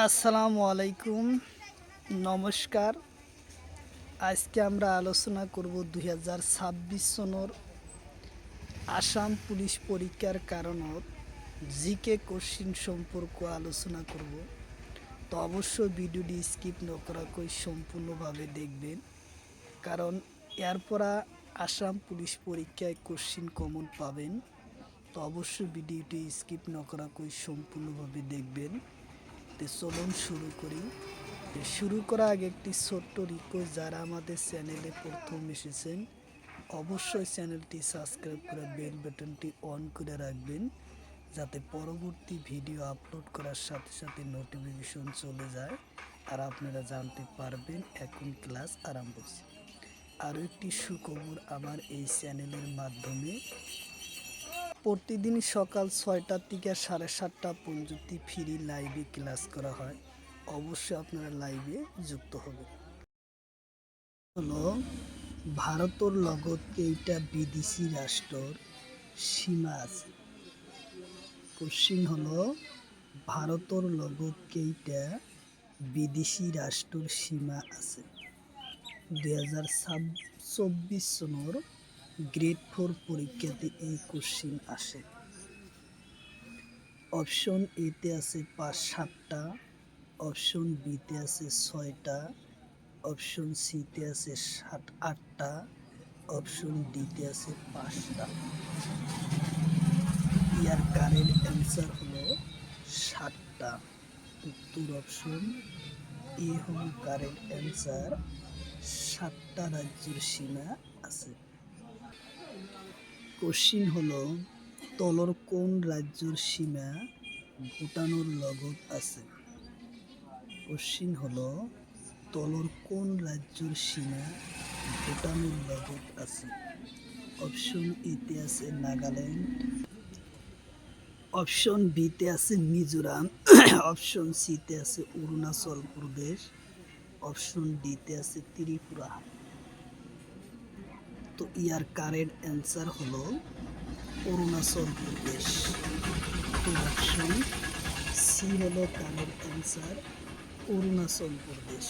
আসসালামু আলাইকুম, নমস্কার। আজকে আমরা আলোচনা করব 2026 সনের আসাম পুলিশ পরীক্ষার কারণত জিকে কোশ্চিন সম্পর্ক আলোচনা করব। তো অবশ্যই ভিডিওটি স্কিপ নকরাকৈ সম্পূর্ণভাবে দেখবেন, কারণ এরপরা আসাম পুলিশ পরীক্ষায় কোশ্চিন কমন পাবেন। তো অবশ্যই ভিডিওটি স্কিপ নকরাকৈ সম্পূর্ণভাবে দেখবেন। তো চলুন শুরু করি। শুরু করার আগে একটি ছোট্ট রিকোয়েস্ট, যারা আমাদের চ্যানেলে প্রথম এসেছেন অবশ্যই চ্যানেলটি সাবস্ক্রাইব করে বেল বাটনটি অন করে রাখবেন, যাতে পরবর্তী ভিডিও আপলোড করার সাথে সাথে নোটিফিকেশন চলে যায় আর আপনারা জানতে পারবেন এখন ক্লাস আরম্ভ হচ্ছে। আরও একটি সুখবর, আমার এই চ্যানেলের মাধ্যমে প্রতিদিন সকাল 6টা থেকে 7:30 পর্যন্ত ফ্রি লাইভে ক্লাস করা হয়। অবশ্যই আপনারা লাইভে যুক্ত হবেন। হলো ভারতের লগত কেইটা বিদেশি রাষ্ট্রর সীমা আছে? কোশ্চিন হলো ভারতের লগত কেইটা বিদেশি রাষ্ট্রর সীমা আছে? 2024 সনের গ্রেড 4 পরীক্ষাতে এই কোশ্চিন আসে। অপশন এতে আছে 5-7টা, অপশন বিতে আছে 6টা, অপশন সিতে আছে 7-8টা, অপশন ডিতে আছে 5টা। ইয়ার কারেন্ট অ্যান্সার হলো 7টা। উত্তর অপশন এ হলো কারেন্ট অ্যান্সার। 7টা রাজ্যের সীমা আছে। কোশ্চিন হলো তলর কোন রাজ্যের সীমা ভুটানের লগত আছে? কোশ্চিন হলো তলর কোন রাজ্যের সীমা ভুটানের লগত আছে? অপশন এতে আছে নাগাল্যান্ড, অপশন বিতে আছে মিজোরাম, অপশন সিতে আছে অরুণাচল প্রদেশ, অপশন ডিতে আছে ত্রিপুরা। তো ইয়ার কারেন্ট অ্যান্সার হলো অরুণাচল প্রদেশ। তো অপশন সি হলো current answer, Arunachal Pradesh.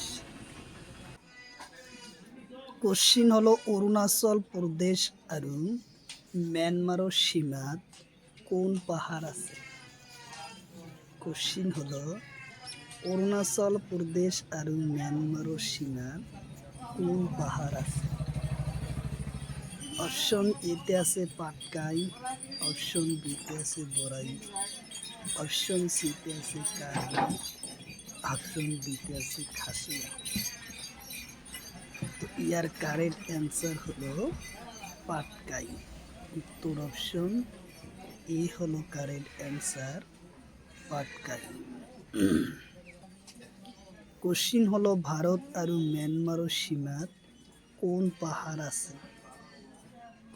Question হলো অরুণাচল প্রদেশ আর মিয়ানমারের সীমাত কোন পাহাড় আছে? কোশ্চিন হলো অরুণাচল প্রদেশ আর মিয়ানমারের সীমাত কোন পাহাড় আছে? অপশন এতে আছে পাটকাই, অপশন বিতে আছে বড়াই, অপশন সিতে আছে কার্বি, অপশন ডিতে আছে খাসিয়া। তো ইয়ার কারেক্ট অ্যান্সার হলো পাটকাই। উত্তর অপশন এ হলো কারেক্ট অ্যান্সার, পাটকাই। কোশ্চিন হলো ভারত আর মিয়ানমারের সীমাত কোন পাহাড় আছে?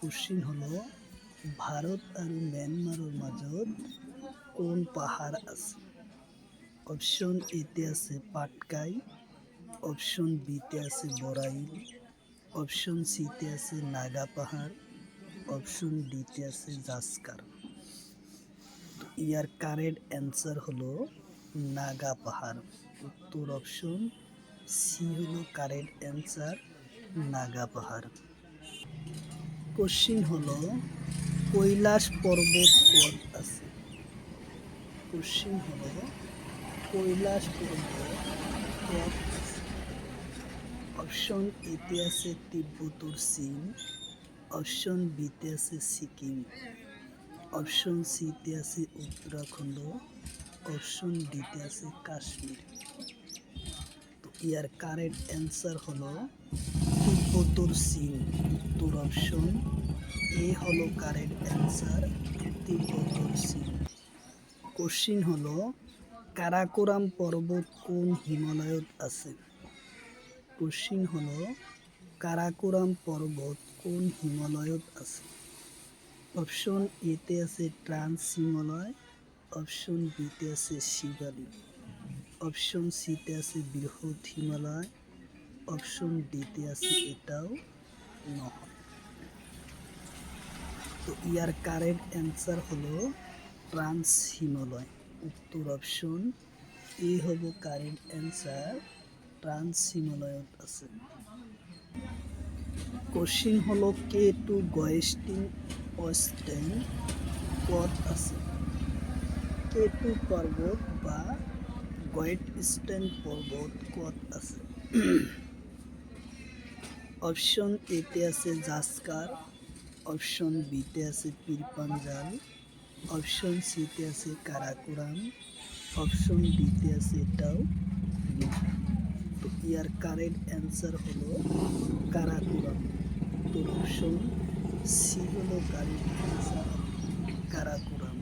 কোশ্চিন হলো ভারত আর মিয়ানমারের মাঝত কোন পাহাড় আছে? অপশন এতে আছে পাটকাই, অপশন বিতে আছে বড়াইল, অপশন সিতে আছে নাগা পাহাড়, অপশন ডিতে আছে জাস্কার। তো ইয়ার কারেক্ট অ্যান্সার হলো নাগা পাহাড়। উত্তর অপশন সি হলো কারেক্ট অ্যান্সার, নাগা পাহাড়। কোশ্চিন হলো কৈলাস পর্বত কত আছে? কোশ্চিন হলো কৈলাস পর্বত কত আছে? অপশন এতে আছে তিব্বতর চীন, অপশন বিতে আছে সিকিম, অপশন সিতে আছে উত্তরাখণ্ড, অপশন ডিতে আছে কাশ্মীর। তো ইয়ার কারেক্ট অ্যান্সার হলো তিব্বতর চীন। উত্তর অপশন এ হলো কারেক্ট অ্যান্সার, তিব্বতর চীন। কোশ্চিন হলো কারাকোরাম পর্বত কোন হিমালয়ত আছে? কোশ্চিন হলো কারাকোরাম পর্বত কোন হিমালয়ত আছে? অপশন এতে আছে ট্রান্স হিমালয়, অপশন বিতে আছে শিবালিক, অপশন সিতে আছে বৃহৎ হিমালয়, অপশন ডিতে আছে এটাও নয়। তো ইয়ার কারেক্ট অ্যান্সার হলো ট্রান্স হিমালয়। উত্তর অপশন এই হ'ব কারেক্ট অ্যান্সার, ট্রান্স হিমালয়ত আছে। কোশ্চিন হলো কে টু গয়েস্টিং ওয়েস্টার্ন পথ আছে। কে টু পর্বত বা গয়েট ইস্টার্ন পর্বত কত আছে? অপশন এতে আছে জাস্কার, অপশন বিতে আছে পীরপাঞ্জাল, অপশন সিতে আছে কারাকোরাম, অপশন ডিতে আছে এটাও। তো ইয়ার কারেক্ট অ্যান্সার হলো কারাকোরাম। তো অপশন সি হলো কারেক্ট অ্যান্সার, কারাকোরাম।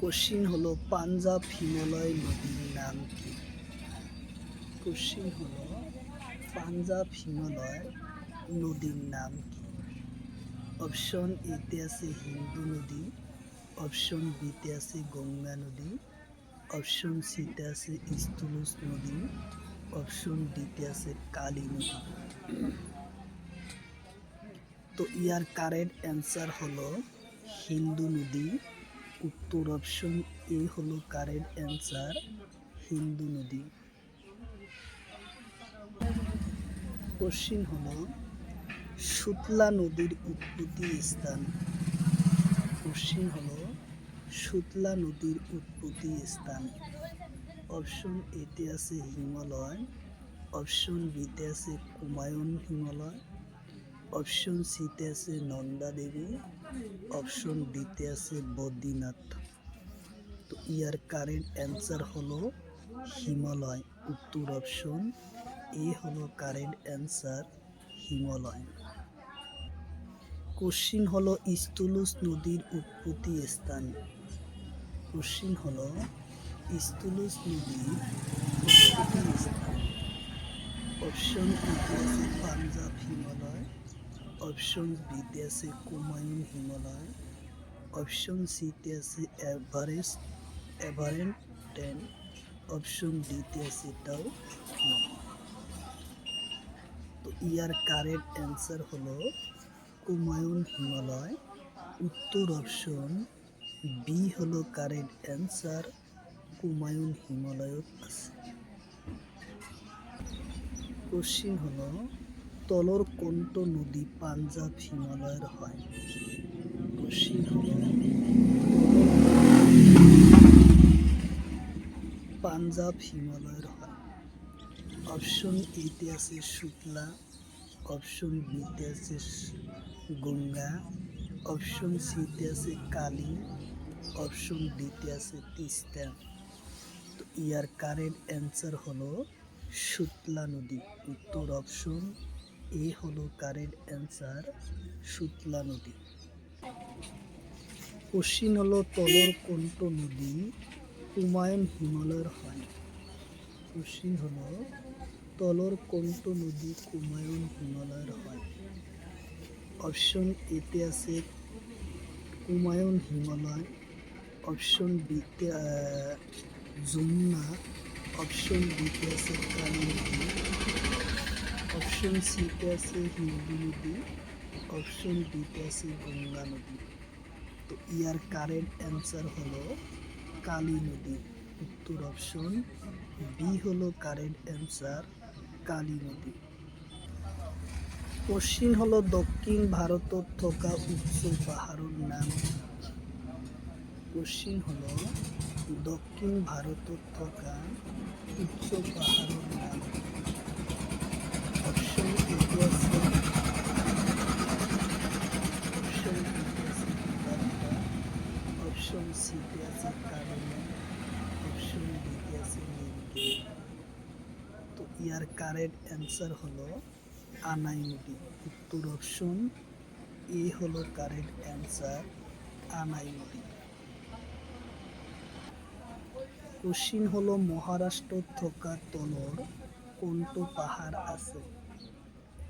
কোশ্চিন হলো পাঞ্জাব হিমালয় নদীর নাম কি? কোশ্চিন হলো পাঞ্জাব হিমালয় নদীর নাম কি? অপশন এতে আছে হিন্দু নদী, অপশন বিতে আছে গঙ্গা নদী, অপশন সিতে আছে স্থলুজ নদী, অপশন ডিতে আছে কালী নদী। তো ইয়ার কারেক্ট অ্যান্সার হলো হিন্দু নদী। উত্তর অপশন এ হলো কারেক্ট অ্যান্সার, হিন্দু নদী। কোশ্চিন হলো সুতলা নদীর উৎপত্তি স্থান। কোশ্চিন হলো সুতলা নদীর উৎপত্তি স্থান। অপশন এতে আছে হিমালয়, অপশন বিতে আছে কুমায়ুন হিমালয়, অপশন সিতে আছে নন্দা দেবী, অপশন ডিতে আছে বদ্রীনাথ। তো ইয়ার কারেন্ট অ্যান্সার হলো হিমালয়। উত্তর অপশন এ হলো কারেন্ট অ্যান্সার, হিমালয়। কোশ্চিন হলো স্থলুজ নদীর উৎপত্তি স্থান। কোশ্চিন হলো স্থলুজ নদীর উৎপত্তি স্থান। অপশন এতে আছে পাঞ্জাব হিমালয়, অপশন বিতে আছে কুমায়ুন হিমালয়, অপশন সিতে আছে এভারেস্ট, অপশন ডিতে আছে এটাও। তো ইয়ার কারেক্ট অ্যান্সার হলো কুমায়ুন হিমালয়। উত্তর অপশন বি হলো কারেক্ট অ্যান্সার, কুমায়ুন হিমালয়ত আছে। কোশ্চিন হলো তলর কোনটো নদী পাঞ্জাব হিমালয়ের হয়? কোশ্চিন হলো পাঞ্জাব হিমালয়ের হয়। অপশন এতে আছে শুক্লা, অপশন বিতে আছে গঙ্গা, অপশন সিতে আছে কালী, অপশন ডিতে আছে তিস্তা। তো ইয়ার কারেক্ট অ্যান্সার হলো সুতলা নদী। উত্তর অপশন এ হলো কারেক্ট অ্যান্সার, সুতলা নদী। কোশ্চিন হলো তলর কোনটো নদী কুমায়ুন হিমালয়ের হয়? কোশ্চিন হলো তলর কোনটো নদী কুমায়ুন হিমালয়ের হয়? অপশন এতে আছে কুমায়ুন হিমালয়, অপশন বিতে যমুনা, অপশন বিতে আছে কালী নদী, অপশন সিতে আছে হিন্দু নদী, অপশন ডিতে আছে গঙ্গা নদী। তো ইয়ার কারেক্ট অ্যান্সার হলো কালী নদী। উত্তর অপশন বি হলো কারেক্ট অ্যান্সার, কালী নদী। কোশ্চিন হলো দক্ষিণ ভারতত থকা উচ্চ পাহাড়ের নাম কি? কোশ্চিন হলো দক্ষিণ ভারতত থকা উচ্চ পাহাড়ের নাম কি? অপশন এতে আছে অপশন সিতে আছে কারণে, অপশন ডিতে আছে নীলগিরি। তো ইয়ার কারেক্ট অ্যান্সার হলো আনাই নদী। উত্তর অপশন এ হলো কারেক্ট অ্যান্সার, আনাই নদী। কোশ্চিন হলো মহারাষ্ট্র থকা তলর কোনটো পাহাড় আছে?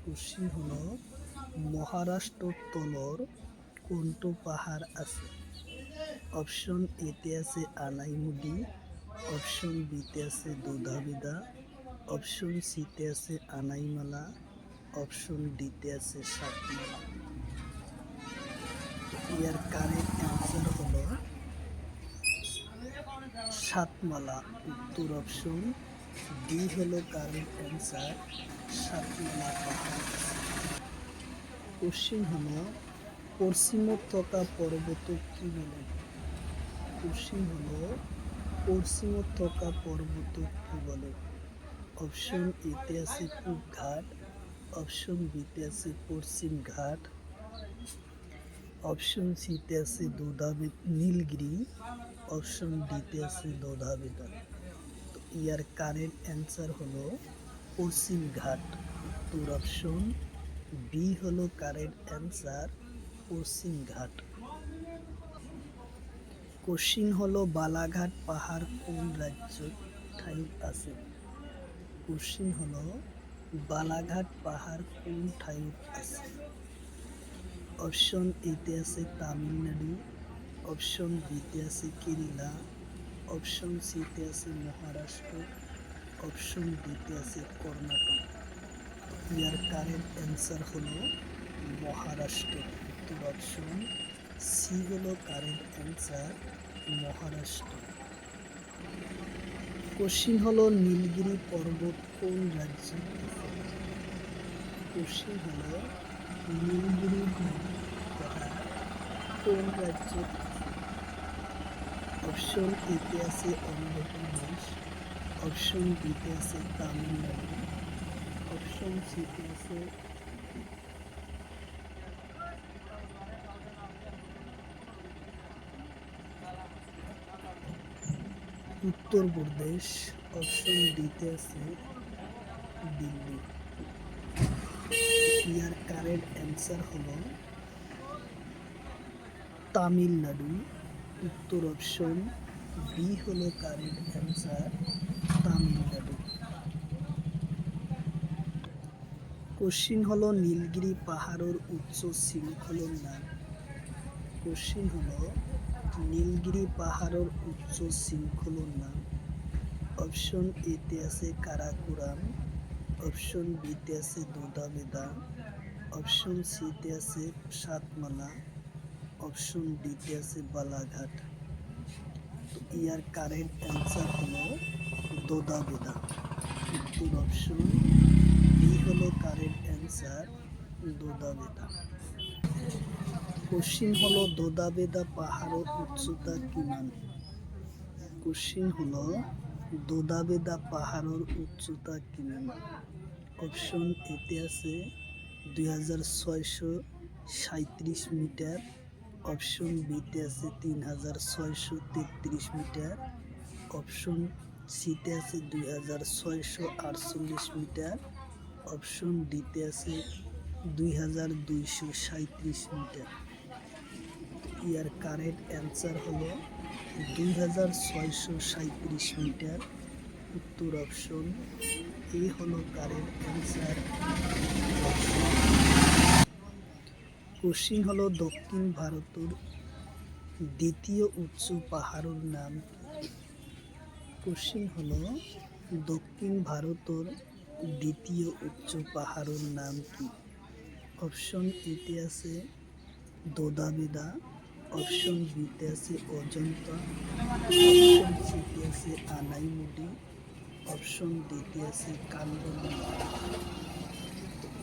কোশ্চিন হলো মহারাষ্ট্র তলর কোনটো পাহাড় আছে? অপশন এতে আছে আনাইমুদি, অপশন বিতে আছে দুধাবিদা, অপশন সিতে আছে আনাইমালা, অপশন ডিতে আছে সাতমালা। ইয়ার কারেক্ট অ্যান্সার হলো সাতমালা। উত্তর অপশন ডি হলো কারেক্ট অ্যান্সার, সাতমালা পাহাড়। কোশ্চিন হলো পশ্চিমোত্তকা পর্বত কি বলে? কোশ্চিন হলো পশ্চিমোত্তকা পর্বত কি বলে? অপশন এতে আছে পূব ঘাট, অপশন বিতে আছে পশ্চিম ঘাট, অপশন সিতে আছে নীলগিরি, অপশন ডিতে আছে দোধাবেদা। তো ইয়ার কারেক্ট অ্যান্সার হলো পশ্চিম ঘাট। উত্তর অপশন বি হলো কারেক্ট অ্যান্সার, পশ্চিম ঘাট। কোশ্চিন হলো বালাঘাট পাহাড় কোন রাজ্য ঠাইত আছে? কোশ্চিন হলো বালাঘাট পাহাড় কোন ঠাইত আছে? অপশন এতে আছে তামিলনাড়ু, অপশন বিতে আছে কেরালা, অপশন সিতে আছে মহারাষ্ট্র, অপশন ডিতে আছে কর্ণাটক। ইয়ার কারেক্ট অ্যান্সার হলো মহারাষ্ট্র। উত্তর অপশন সি হলো কারেক্ট অ্যান্সার, মহারাষ্ট্র। কোশ্চিন হলো নীলগিরি পর্বত কোন রাজ্যে? কোশ্চিন হলো নীলগিরি পাহাড় কোন রাজ্যে? অপশন এতে আছে অন্ধ্রপ্রদেশ, অপশন বিতে আছে তামিলনাড়ু, অপশন সিতে আছে উত্তরপ্রদেশ, অপশন ডিতে আছে দিল্লি। ইয়ার কারেক্ট অ্যান্সার হলো তামিলনাড়ু। উত্তর অপশন বি হলো কারেক্ট অ্যান্সার, তামিলনাড়ু। কোশ্চিন হলো নীলগিরি পাহাড়ের উচ্চ শৃঙ্খলের নাম। কোশ্চিন হলো নীলগিরি পাহাড়ের উচ্চ শৃঙ্খলের নাম। অপশন এতে আছে কারাকোরাম, অপশন বিতে আছে দোদাবেদা, অপশন সিতে আছে সাতমালা, অপশন ডিতে আছে বালাঘাট। তো ইয়ার কারেক্ট অ্যান্সার হলো দোদাবেদা। উত্তর অপশন বি হলো কারেক্ট অ্যান্সার, দোদাবেদা। কোশ্চিন হলো দোদাবেদা পাহাড়ের উচ্চতা কিমান? কোশ্চিন হলো দোদাবেদা পাহাড়ের উচ্চতা কিমান? অপশন এতে আছে 2637 মিটার, অপশন বিতে আছে 3633 মিটার, অপশন সিতে আছে 2648 মিটার, অপশন ডিতে আছে 2237 মিটার। ইয়ার কারেক্ট অ্যান্সার হলো 2637 মিটার। উত্তর অপশন এ হলো কারেক্ট অ্যান্সার। কোশ্চিন হলো দক্ষিণ ভারতের দ্বিতীয় উচ্চ পাহাড়ের নাম কি? কোশ্চিন হলো দক্ষিণ ভারতের দ্বিতীয় উচ্চ পাহাড়ের নাম কি? অপশন এতে আছে দোদাবেদা, অপশন বিতে আছে অজন্তা, অপশন সিতে আছে আনাইমুডি, অপশন ডিতে আছে কান্ডলী।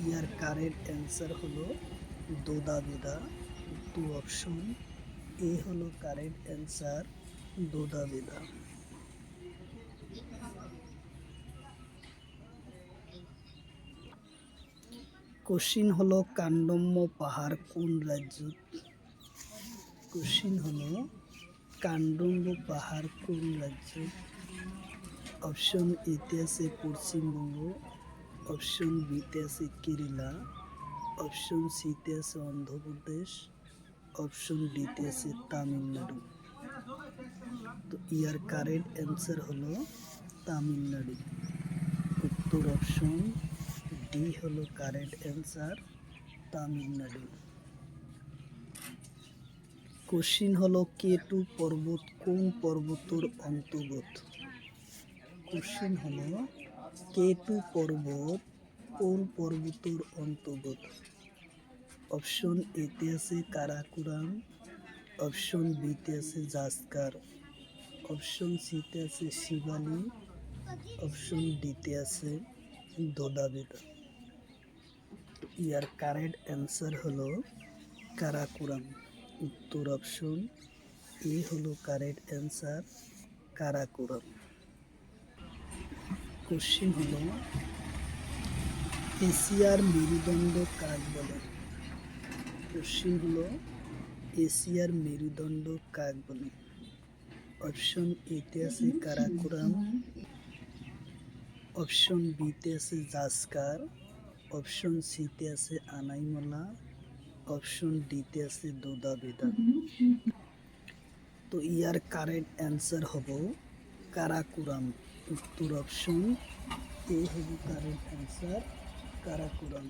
ইয়ার কারেক্ট অ্যান্সার হলো দোদাবেদা। উত্তর অপশন এ হলো কারেক্ট অ্যান্সার, দোদাবেদা। কোশ্চিন হলো কান্ডম্য পাহাড় কোন রাজ্য? কোশ্চিন হলো কান্ডম্য পাহাড় কোন রাজ্য? অপশন এতে আছে পশ্চিমবঙ্গ, অপশন বিতে আছে কেরালা, অপশন সিতে আছে অন্ধ্রপ্রদেশ, অপশন ডিতে আছে তামিলনাড়ু। তো ইয়ার কারেক্ট অ্যান্সার হলো তামিলনাড়ু। উত্তর অপশন ডি হলো কারেক্ট অ্যান্সার, তামিলনাড়ু। কোশ্চিন হলো K2 পর্বত কোন পর্বতের অন্তর্গত? কোশ্চিন হলো K2 পর্বত কোন পর্বতের অন্তর্গত? অপশন এতে আছে কারাকোরাম, অপশন বিতে আছে জাসকার, অপশন সিতে আছে শিবানী, অপশন ডিতে আছে দোদাবেদা। ইয়ার কারেক্ট অ্যান্সার হলো কারাকুরাম। উত্তর অপশন এ হলো কারেক্ট অ্যান্সার, কারাকুরাম। কোশ্চিন হলো এশিয়ার মেরুদণ্ড কাক বলে। কোশ্চিন হলো এশিয়ার মেরুদণ্ড কাক বলে। অপশন এতে আছে কারাকুরাম, অপশন বিতে আছে জাস্কার, অপশন সিতে আছে আনাইমলা, অপশন ডিতে আছে দোদাবেদা। তো ইয়ার কারেক্ট অ্যান্সার হবো কারাকুরাম। উত্তর অপশন এ হলো কারেক্ট অ্যান্সার, কারাকুরাম।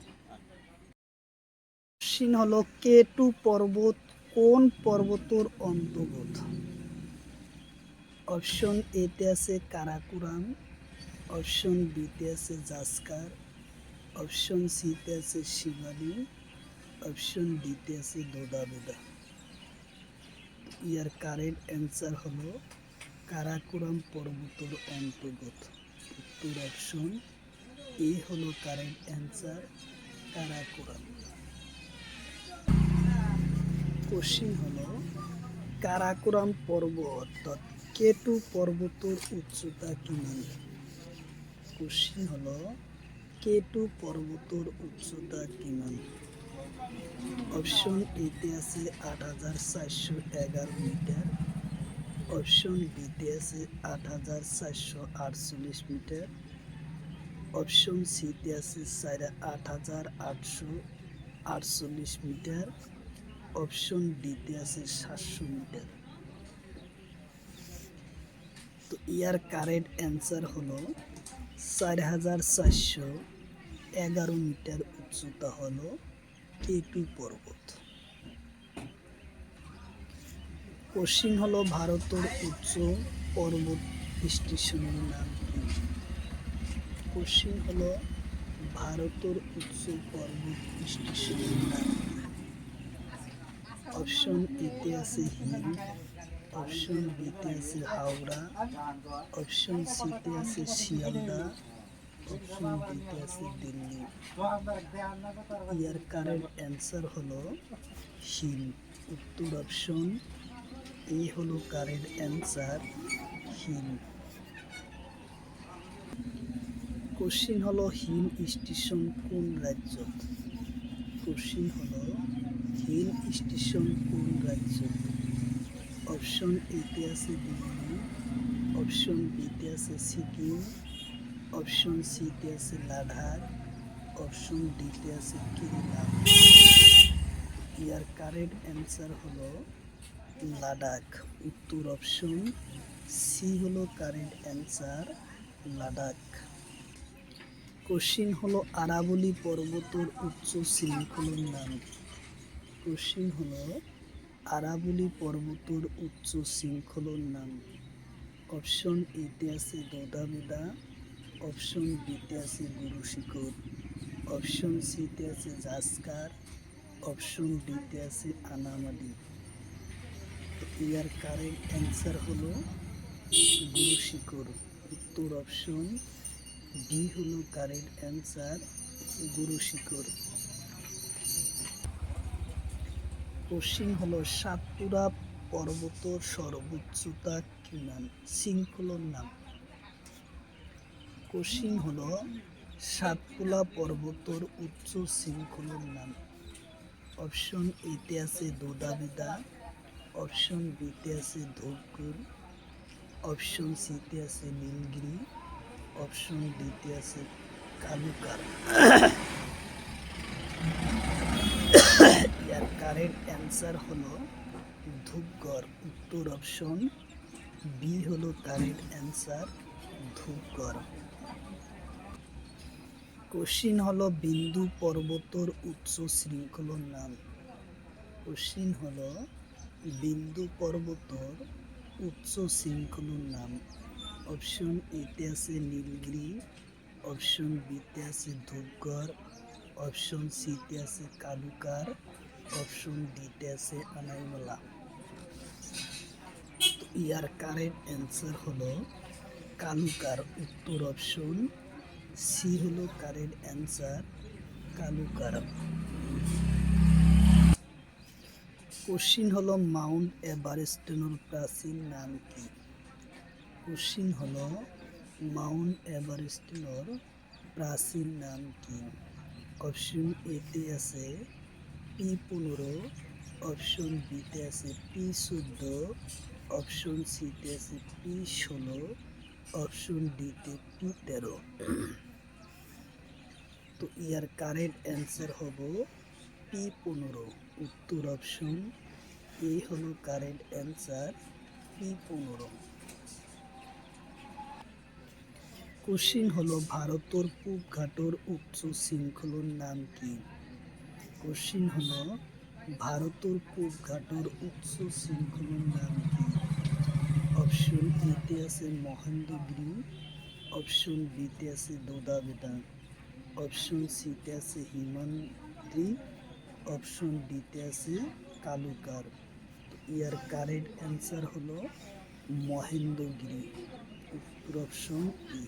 কোশ্চিন হলো K2 পর্বত কোন পর্বতের অন্তর্গত? অপশন এতে আছে কারাকুরাম, অপশন বিতে আছে জাস্কার, অপশন সিতে আছে শিবানী, অপশন ডিতে আছে দোদাবেদা। ইয়ার কারেক্ট অ্যান্সার হলো কারাকুরাম পর্বতের অন্তর্গত। উত্তর অপশন এ হলো কারেক্ট অ্যান্সার, কারাকুরাম। কোশ্চিন হলো কারাকুরাম পর্বত অর্থাৎ K2 পর্বতের উচ্চতা কিমান? কোশ্চিন হলো K2 পর্বতের উচ্চতা কিমান? অপশন এতে আছে ৮৪১১ মিটার, অপশন বিতে আছে ৮৪৪৮ মিটার, অপশন সিতে আছে ৮৮৪৮ মিটার, অপশন ডিতে আছে ৭০০ মিটার। তো ইয়ার কারেক্ট অ্যান্সার হলো ৪৪১১ মিটার উচ্চতা হলো K2 পর্বত। কোশ্চিন হলো ভারতের উচ্চ পর্বত স্টেশনের নাম কি? কোশ্চিন হলো ভারতের উচ্চ পর্বত স্টেশনের নাম কি? অপশন এতে আছে হিল, অপশন বিতে আছে হাওড়া, অপশন সিতে আছে শিয়ালদা, অপশন ডিতে আছে দিল্লি। ইয়ার কারেক্ট অ্যান্সার হলো হিল। উত্তর অপশন এ হলো কারেক্ট অ্যান্সার, হিল। কোশ্চিন হলো হিল স্টেশন কোন রাজ্য? কোশ্চিন হলো হিল স্টেশন কোন রাজ্য? অপশন এতে আছে দিল্লি, অপশন বিতে আছে সিকিম, অপশন সিতে আছে লাদাখ, অপশন ডিতে আছে কেরালা। ইয়ার কারেক্ট অ্যান্সার হলো লাদাখ। উত্তর অপশন সি হলো কারেক্ট অ্যান্সার, লাদাখ। কোশ্চিন হলো আরাবলী পর্বতের উচ্চ শৃঙ্খলের নাম। কোশ্চিন হলো আরাবলী পর্বতের উচ্চ শৃঙ্খলের নাম। অপশন এতে আছে দোদাবেদা, অপশন বিতে আছে গুরুশিখর, অপশন সিতে আছে জাস্কার, অপশন ডিতে আছে আনামাদি। ইয়ার কারেক্ট অ্যান্সার হলো গুরুশিখর। উত্তর অপশন ডি হলো কারেক্ট অ্যান্সার, গুরুশিখর। কোশ্চিন হলো সাতপুরা পর্বতের সর্বোচ্চতা কিমান? শৃঙ্খলের নাম। কোশ্চিন হলো সাতপুরা পর্বতের উচ্চ শৃঙ্খলের নাম। অপশন এতে আছে দোদাবেদা, অপশন বিতে আছে ধূপগুড়, অপশন সিতে আছে নীলগিরি, অপশন ডিতে আছে কালুকার। ইয়ার কারেক্ট অ্যান্সার হলো ধূপগড়। উত্তর অপশন বি হলো কারেক্ট অ্যান্সার, ধূপগড়। কোশ্চিন হলো বিন্দু পর্বতের উচ্চ শৃঙ্খলের নাম। কোশ্চিন হলো বিন্দু পর্বতের উচ্চ শৃঙ্খলের নাম। অপশন এতে আছে নীলগিরি, অপশন বিতে আছে ধূপগড়, অপশন সিতে আছে কালুকার, অপশন ডিতে আছে আনাইমলা। ইয়ার কারেক্ট অ্যান্সার হলো কালুকার। উত্তর অপশন সি হলো কারেক্ট অ্যান্সার, কালুকার। কোশ্চিন হলো মাউন্ট এভারেস্টের প্রাচীন নাম কি? কোশ্চিন হলো মাউন্ট এভারেস্টের প্রাচীন নাম কি? অপশন এতে আছে P15, অপশন বিতে আছে P14, অপশন সিতে আছে P16, অপশন ডিতে P13। তো ইয়ার কারেক্ট অ্যান্সার হবো P15। উত্তর অপশন এ হলো কারেক্ট অ্যান্সার, P15। কোশ্চিন হলো ভারতের পূব ঘাটর উচ্চ শৃঙ্খলার নাম কি? কোশ্চিন হলো ভারতের পূব ঘাটর উচ্চ শৃঙ্খলার নাম কি? অপশন এতে আছে মহেন্দ্রগিরি, অপশন বিতে আছে দোদাবেদা, অপশন সিতে আছে হিমাদ্রি, অপশন ডিতে আছে কালুকার। ইয়ার কারেক্ট অ্যান্সার হলো মহেন্দ্রগিরি। উত্তর অপশন ই।